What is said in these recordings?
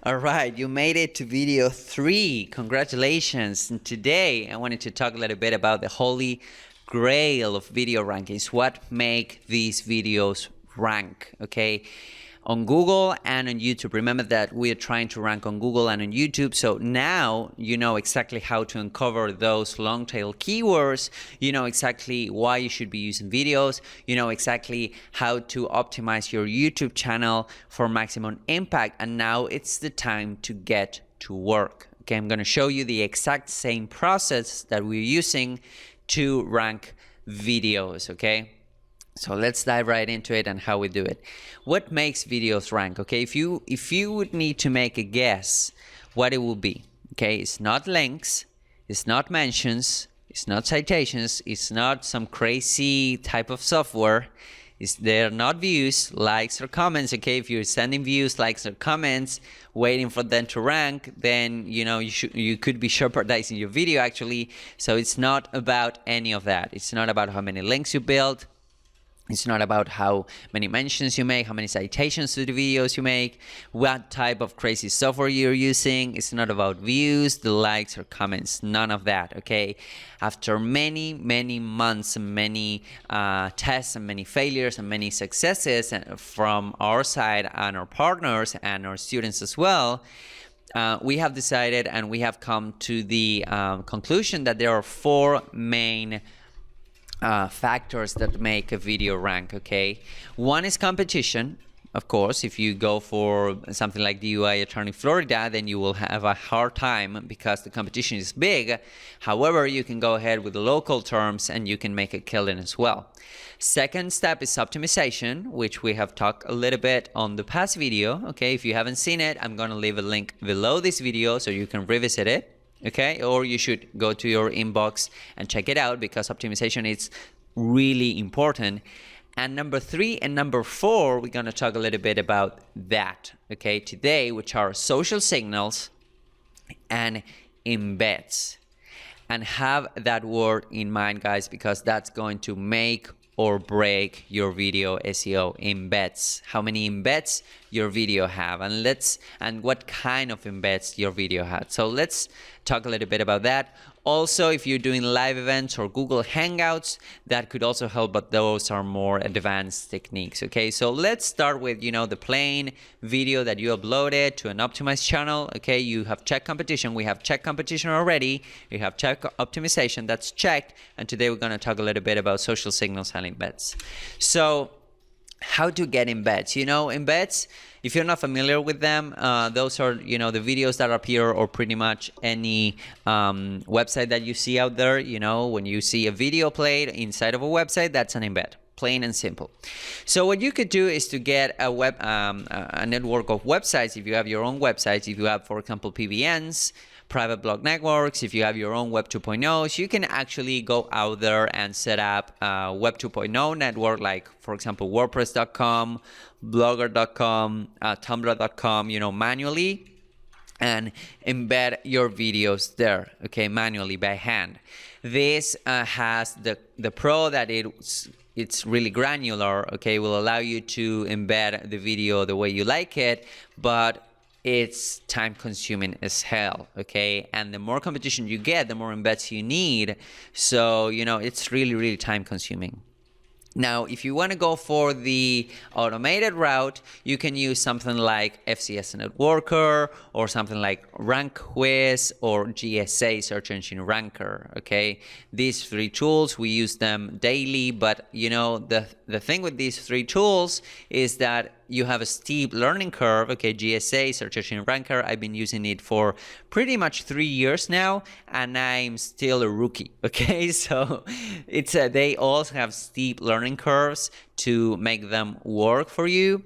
All right, you made it to video 3. Congratulations. And today I wanted to talk a little bit about the holy grail of video rankings. What make these videos rank, okay? On Google and on YouTube. Remember that we are trying to rank on Google and on YouTube. So now you know exactly how to uncover those long tail keywords. You know exactly why you should be using videos. You know exactly how to optimize your YouTube channel for maximum impact. And now it's the time to get to work. Okay, I'm going to show you the exact same process that we're using to rank videos, okay? So let's dive right into it and how we do it. What makes videos rank? Okay, if you would need to make a guess, what it will be. Okay, it's not links, it's not mentions, it's not citations, it's not some crazy type of software. They're not views, likes, or comments. Okay, if you're sending views, likes, or comments, waiting for them to rank, then you could be jeopardizing your video actually. So it's not about any of that. It's not about how many links you build. It's not about how many mentions you make, how many citations to the videos you make, what type of crazy software you're using. It's not about views, the likes, or comments. None of that, okay? After many months and many tests and many failures and many successes from our side and our partners and our students as well, we have decided and we have come to the conclusion that there are 4 main factors that make a video rank, okay? One is competition. Of course, if you go for something like DUI attorney Florida, then you will have a hard time because the competition is big. However, you can go ahead with the local terms and you can make a killing as well. Second step is optimization, which we have talked a little bit on the past video, okay? If you haven't seen it, I'm going to leave a link below this video so you can revisit it. Okay, or you should go to your inbox and check it out because optimization is really important. And number 3 and number 4, we're going to talk a little bit about that, okay, today, which are social signals and embeds. And have that word in mind, guys, because that's going to make or break your video SEO. Embeds, how many embeds your video have, and what kind of embeds your video has. So let's talk a little bit about that. Also, if you're doing live events or Google Hangouts, that could also help, but those are more advanced techniques. Okay, so let's start with the plain video that you uploaded to an optimized channel. Okay, you have checked competition. We have checked competition already. We have checked optimization. That's checked. And today we're going to talk a little bit about social signals and embeds. So how to get embeds? Embeds, if you're not familiar with them, those are the videos that appear or pretty much any website that you see out there. When you see a video played inside of a website, that's an embed, plain and simple. So what you could do is to get a network of websites. If you have your own websites, if you have, for example, PBNs, private blog networks, if you have your own Web 2.0s, you can actually go out there and set up a Web 2.0 network, like, for example, WordPress.com, Blogger.com, Tumblr.com, manually, and embed your videos there, okay, manually by hand. This has the pro that it's really granular, okay, will allow you to embed the video the way you like it, but it's time consuming as hell, okay? And the more competition you get, the more embeds you need. So, it's really time consuming. Now, if you want to go for the automated route, you can use something like FCS Networker or something like RankQuiz or GSA, Search Engine Ranker, okay? These 3 tools, we use them daily, but the thing with these 3 tools is that you have a steep learning curve, okay? GSA, Search Engine Ranker, I've been using it for pretty much 3 years now, and I'm still a rookie, okay? So they also have steep learning curves to make them work for you.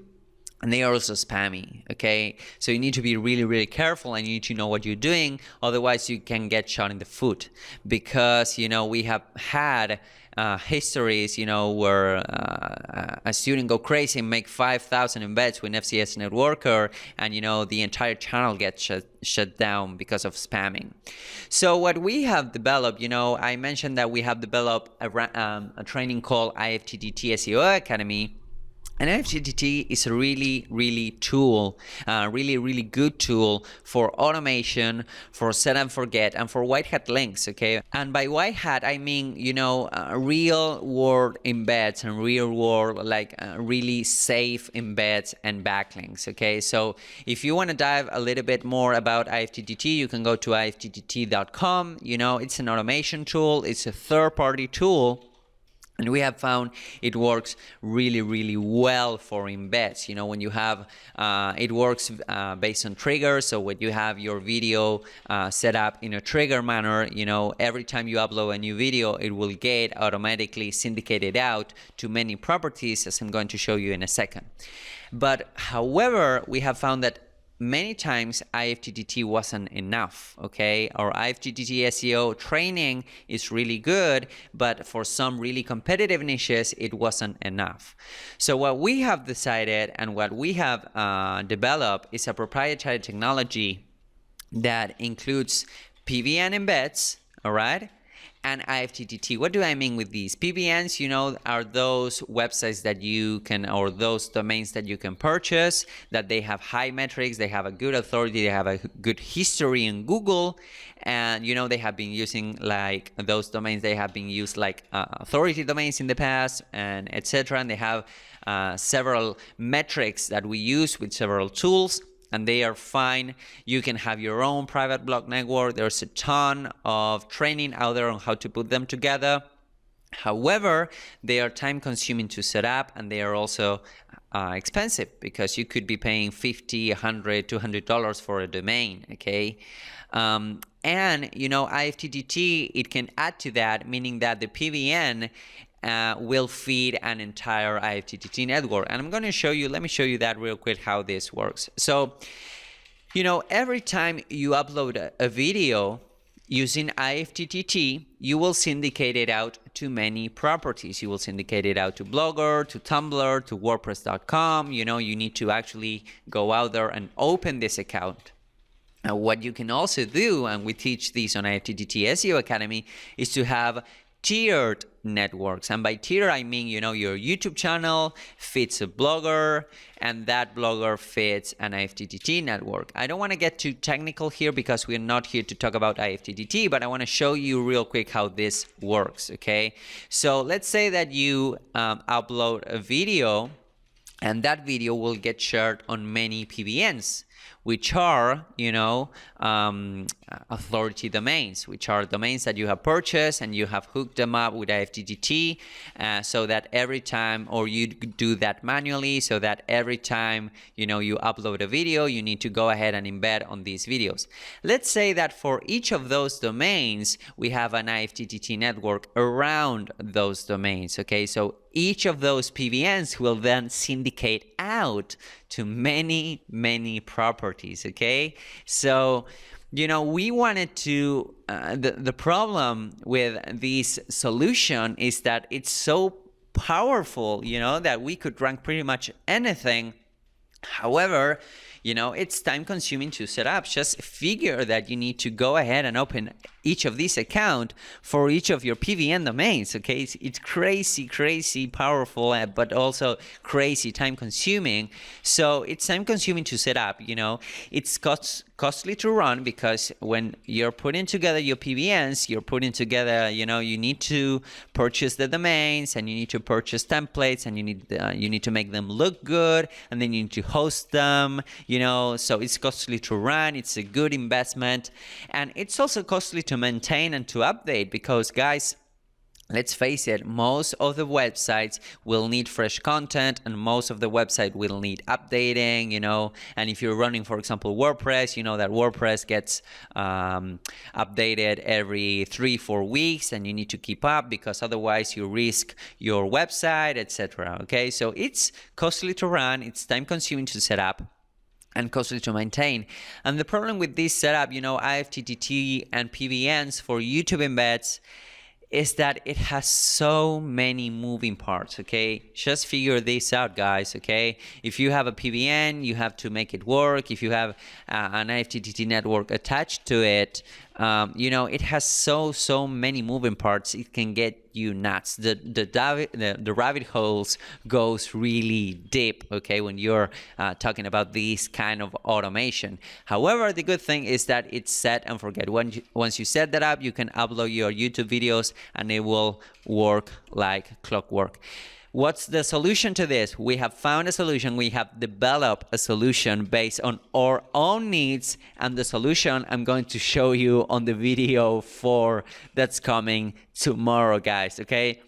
And they are also spammy, okay? So you need to be really careful and you need to know what you're doing. Otherwise, you can get shot in the foot because, we have had histories, where a student go crazy and make 5,000 embeds with FCS Networker and, the entire channel gets shut down because of spamming. So what we have developed, I mentioned that we have developed a training called IFTTT SEO Academy. And IFTTT is a really good tool for automation, for set and forget, and for white hat links, okay? And by white hat, I mean, real world embeds and real world, really safe embeds and backlinks, okay? So if you want to dive a little bit more about IFTTT, you can go to ifttt.com. It's an automation tool. It's a third-party tool. And we have found it works really well for embeds. When you have, it works based on triggers. So when you have your video set up in a trigger manner, every time you upload a new video, it will get automatically syndicated out to many properties, as I'm going to show you in a second. But however, we have found that many times IFTTT wasn't enough, okay? Our IFTTT SEO training is really good, but for some really competitive niches, it wasn't enough. So what we have decided and what we have developed is a proprietary technology that includes PBN embeds, all right? And IFTTT. What do I mean with these? PBNs, are those websites that you can, or those domains that you can purchase, that they have high metrics, they have a good authority, they have a good history in Google, and they have been using those domains, they have been used like authority domains in the past, and etc. And they have several metrics that we use with several tools, and they are fine. You can have your own private blog network. There's a ton of training out there on how to put them together. However, they are time consuming to set up, and they are also expensive, because you could be paying $50, $100, $200 for a domain, okay? And IFTTT, it can add to that, meaning that the PBN will feed an entire IFTTT network. And I'm going to show you, let me show you that real quick, how this works. So, every time you upload a video using IFTTT, you will syndicate it out to many properties. You will syndicate it out to Blogger, to Tumblr, to WordPress.com. You need to actually go out there and open this account. What you can also do, and we teach this on IFTTT SEO Academy, is to have tiered networks. And by tier, I mean, your YouTube channel fits a blogger, and that blogger fits an IFTTT network. I don't want to get too technical here, because we're not here to talk about IFTTT, but I want to show you real quick how this works, okay? So let's say that you upload a video, and that video will get shared on many PBNs, which are, authority domains, which are domains that you have purchased and you have hooked them up with IFTTT, so that every time, or you do that manually, so that every time, you upload a video, you need to go ahead and embed on these videos. Let's say that for each of those domains, we have an IFTTT network around those domains, okay? So each of those PBNs will then syndicate out to many properties, okay? So, we wanted to, the problem with this solution is that it's so powerful, that we could rank pretty much anything. However, it's time consuming to set up. Just figure that you need to go ahead and open each of these accounts for each of your PBN domains, okay? It's crazy powerful, but also crazy time consuming. So it's time consuming to set up, it's costly to run, because when you're putting together your PBNs, you're putting together, you need to purchase the domains, and you need to purchase templates, and you need to make them look good, and then you need to host them, so it's costly to run. It's a good investment, and it's also costly to maintain and to update, because guys, let's face it, most of the websites will need fresh content, and most of the website will need updating, and if you're running, for example, WordPress, that WordPress gets updated every 3-4 weeks, and you need to keep up, because otherwise you risk your website, etc. Okay, so it's costly to run, it's time consuming to set up, and costly to maintain. And the problem with this setup, IFTTT and PBNs for YouTube embeds, is that it has so many moving parts, okay? Just figure this out, guys, okay? If you have a PBN, you have to make it work. If you have an IFTTT network attached to it, you know, it has so many moving parts. It can get you nuts. The rabbit holes goes really deep, okay, when you're talking about this kind of automation. However, the good thing is that it's set and forget. Once you set that up, you can upload your YouTube videos and it will work like clockwork. What's the solution to this? We have found a solution. We have developed a solution based on our own needs, and the solution I'm going to show you on the video 4 that's coming tomorrow, guys, okay?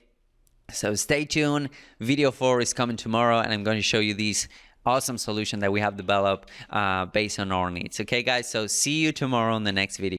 So stay tuned. Video 4 is coming tomorrow, and I'm going to show you this awesome solution that we have developed based on our needs. Okay, guys? So see you tomorrow on the next video.